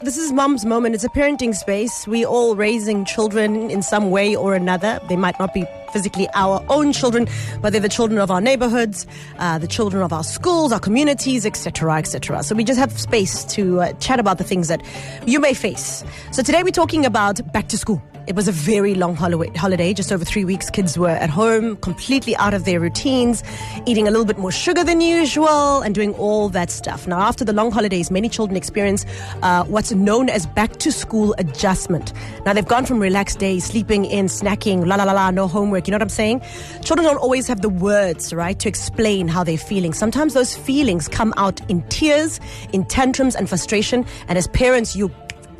This is Mom's Moment. It's a parenting space. We all raising children in some way or another. They might not be physically our own children, but they're the children of our neighborhoods, the children of our schools, our communities, etc., etc. So we just have space to chat about the things that you may face. So today we're talking about back to school. It was a very long holiday, just over 3 weeks. Kids were at home, completely out of their routines, eating a little bit more sugar than usual and doing all that stuff. Now, after the long holidays, many children experience what's known as back to school adjustment. Now, they've gone from relaxed days, sleeping in, snacking, no homework. You know what I'm saying? Children don't always have the words, right, to explain how they're feeling. Sometimes those feelings come out in tears, in tantrums and frustration. And as parents, you're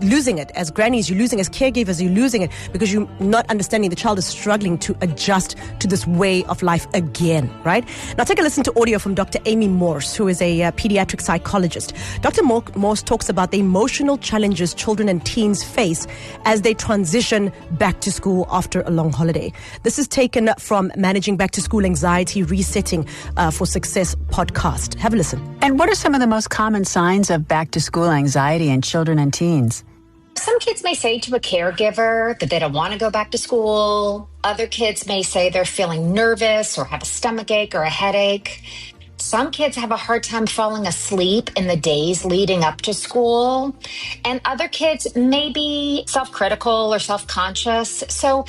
losing it. As grannies, you're losing. As caregivers, you're losing it because you're not understanding the child is struggling to adjust to this way of life again, right? Now take a listen to audio from Dr. Amy Morse, who is a pediatric psychologist. Dr. Morse talks about the emotional challenges children and teens face as they transition back to school after a long holiday. This is taken from Managing Back to School Anxiety Resetting for Success podcast. Have a listen. And what are some of the most common signs of back to school anxiety in children and teens? Some kids may say to a caregiver that they don't want to go back to school. Other kids may say they're feeling nervous or have a stomachache or a headache. Some kids have a hard time falling asleep in the days leading up to school. And other kids may be self-critical or self-conscious. So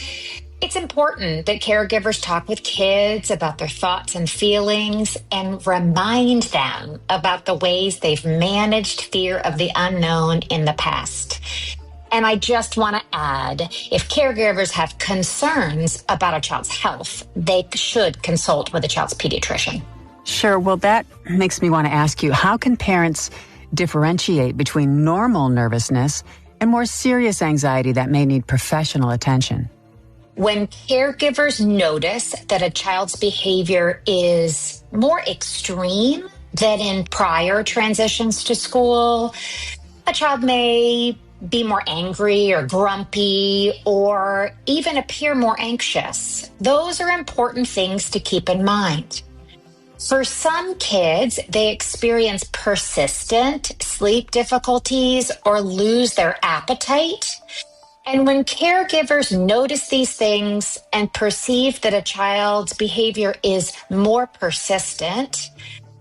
it's important that caregivers talk with kids about their thoughts and feelings and remind them about the ways they've managed fear of the unknown in the past. And I just want to add, if caregivers have concerns about a child's health, they should consult with a child's pediatrician. Sure. Well, that makes me want to ask you, how can parents differentiate between normal nervousness and more serious anxiety that may need professional attention? When caregivers notice that a child's behavior is more extreme than in prior transitions to school, a child may be more angry or grumpy or even appear more anxious. Those are important things to keep in mind. For some kids, they experience persistent sleep difficulties or lose their appetite. And when caregivers notice these things and perceive that a child's behavior is more persistent,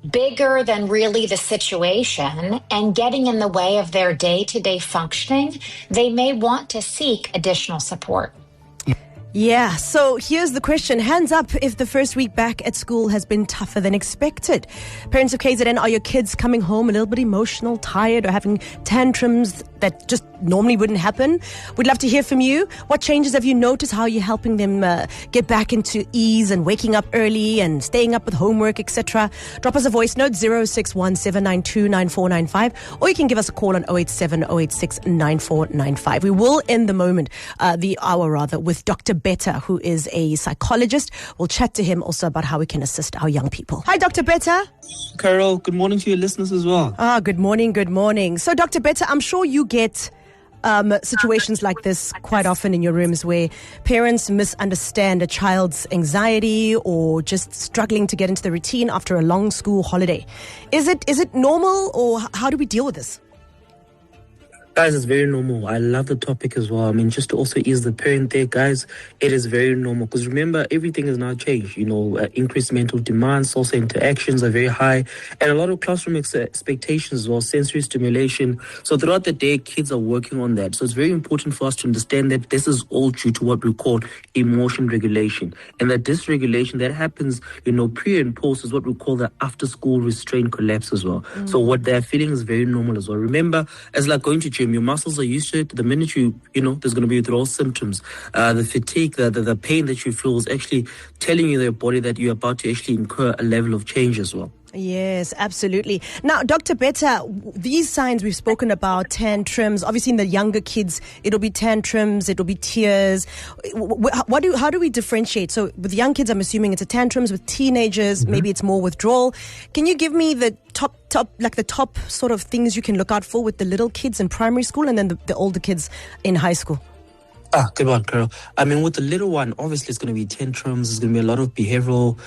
bigger than really the situation, and getting in the way of their day-to-day functioning, they may want to seek additional support. Yeah, so here's the question. Hands up if the first week back at school has been tougher than expected. Parents of KZN, are your kids coming home a little bit emotional, tired, or having tantrums that just normally wouldn't happen? We'd love to hear from you. What changes have you noticed? How are you helping them get back into ease and waking up early and staying up with homework, etc.? Drop us a voice note, 0617929495, or you can give us a call on 087-086-9495. We will end the hour with Dr. Beta, who is a psychologist. We'll chat to him also about how we can assist our young people. Hi, Dr. Beta. Carol, good morning to your listeners as well. Good morning. So, Dr. Beta, I'm sure you get situations like this quite often in your rooms where parents misunderstand a child's anxiety or just struggling to get into the routine after a long school holiday. Is it normal, or how do we deal with this? Guys, it's very normal. I love the topic as well. I mean, just to also ease the parent there, guys, it is very normal. Because remember, everything has now changed. Increased mental demands, social interactions are very high. And a lot of classroom expectations as well, sensory stimulation. So throughout the day, kids are working on that. So it's very important for us to understand that this is all due to what we call emotion regulation. And that dysregulation that happens, pre and post is what we call the after-school restraint collapse as well. So what they're feeling is very normal as well. Remember, as like going to gym, your muscles are used to it. The minute there's going to be withdrawal symptoms. The fatigue, the pain that you feel is actually telling your body that you're about to actually incur a level of change as well. Yes, absolutely. Now, Dr. Beta, these signs we've spoken about, tantrums, obviously in the younger kids, it'll be tantrums, it'll be tears. How do we differentiate? So with young kids, I'm assuming it's a tantrums. With teenagers, maybe it's more withdrawal. Can you give me the top sort of things you can look out for with the little kids in primary school and then the older kids in high school? Good one, Carol. I mean, with the little one, obviously it's going to be tantrums. There's going to be a lot of behavioral,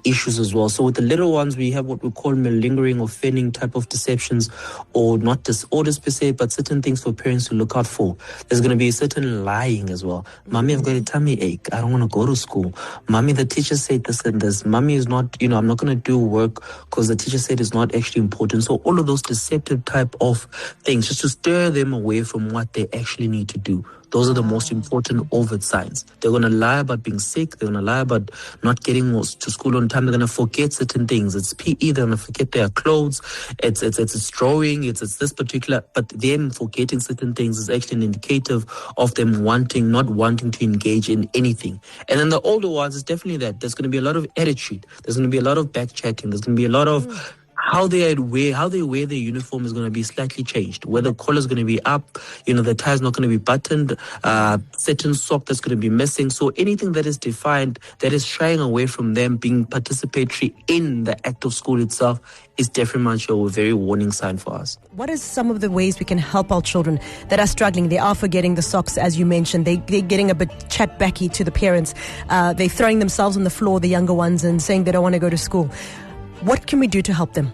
issues as well. So with the little ones, we have what we call malingering or feigning type of deceptions, or not disorders per se, but certain things for parents to look out for. There's going to be certain lying as well. Mommy, I've got a tummy ache. I don't want to go to school. Mommy, the teacher said this and this. Mommy is not, I'm not going to do work because the teacher said it's not actually important. So all of those deceptive type of things, just to stir them away from what they actually need to do. Those are the most important overt signs. They're going to lie about being sick. They're going to lie about not getting to school on time. They're going to forget certain things. It's PE. They're going to forget their clothes. It's drawing. It's this particular. But them forgetting certain things is actually an indicative of them not wanting to engage in anything. And then the older ones is definitely that. There's going to be a lot of attitude. There's going to be a lot of backchatting. There's going to be a lot of how they wear their uniform is going to be slightly changed. Where the collar is going to be up, the tie is not going to be buttoned, certain sock that's going to be missing. So anything that is defined, that is shying away from them being participatory in the act of school itself, is definitely a very warning sign for us. What are some of the ways we can help our children that are struggling? They are forgetting the socks, as you mentioned. They're getting a bit chatbacky to the parents. They're throwing themselves on the floor, the younger ones, and saying they don't want to go to school. What can we do to help them?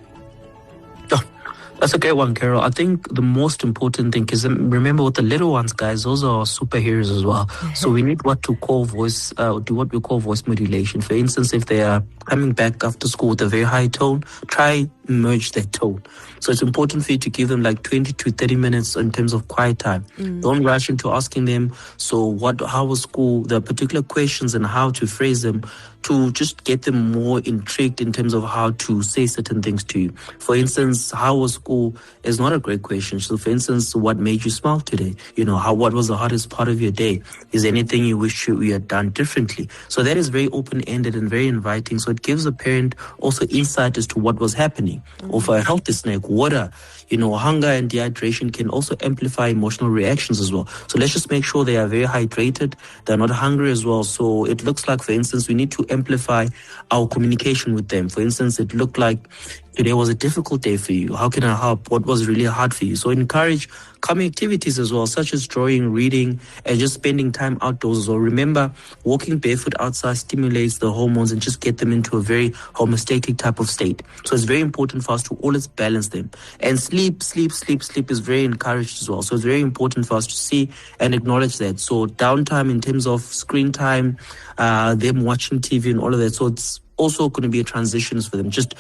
That's a great one, Carol. I think the most important thing is, remember with the little ones, guys, those are superheroes as well. So we need what we call voice modulation. For instance, if they are coming back after school with a very high tone, try merge that tone. So it's important for you to give them like 20 to 30 minutes in terms of quiet time. Don't rush into asking them, how was school, the particular questions and how to phrase them, to just get them more intrigued in terms of how to say certain things to you. For instance, how was school is not a great question. So for instance, what made you smile today? What was the hardest part of your day? Is there anything you wish you had done differently? So that is very open-ended and very inviting. So it gives the parent also insight as to what was happening. Or for a healthy snack, water, hunger and dehydration can also amplify emotional reactions as well. So let's just make sure they are very hydrated. They're not hungry as well. So it looks like, for instance, we need to amplify our communication with them. For instance, it looked like today was a difficult day for you. How can I help? What was really hard for you? So encourage calming activities as well, such as drawing, reading, and just spending time outdoors as well. Remember, walking barefoot outside stimulates the hormones and just get them into a very homeostatic type of state. So it's very important for us to always balance them. And sleep is very encouraged as well. So it's very important for us to see and acknowledge that. So downtime in terms of screen time, them watching TV and all of that. So it's also going to be a transition for them. Just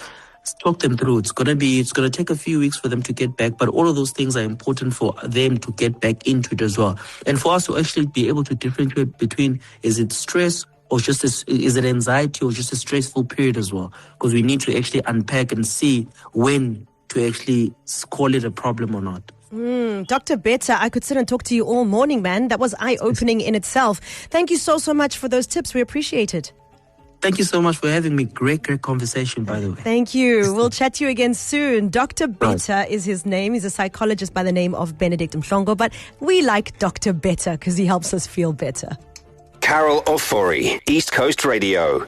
talk them through. It's going to take a few weeks for them to get back, but all of those things are important for them to get back into it as well. And for us to actually be able to differentiate between, is it stress or is it anxiety or just a stressful period as well? Because we need to actually unpack and see when to actually call it a problem or not. Dr. Beta, I could sit and talk to you all morning, man. That was eye-opening in itself. Thank you so much for those tips. We appreciate it. Thank you so much for having me. Great conversation, by the way. Thank you. We'll chat to you again soon. Dr. Beta is his name. He's a psychologist by the name of Benedict Mhlongo, but we like Dr. Beta because he helps us feel better. Carol Ofori, East Coast Radio.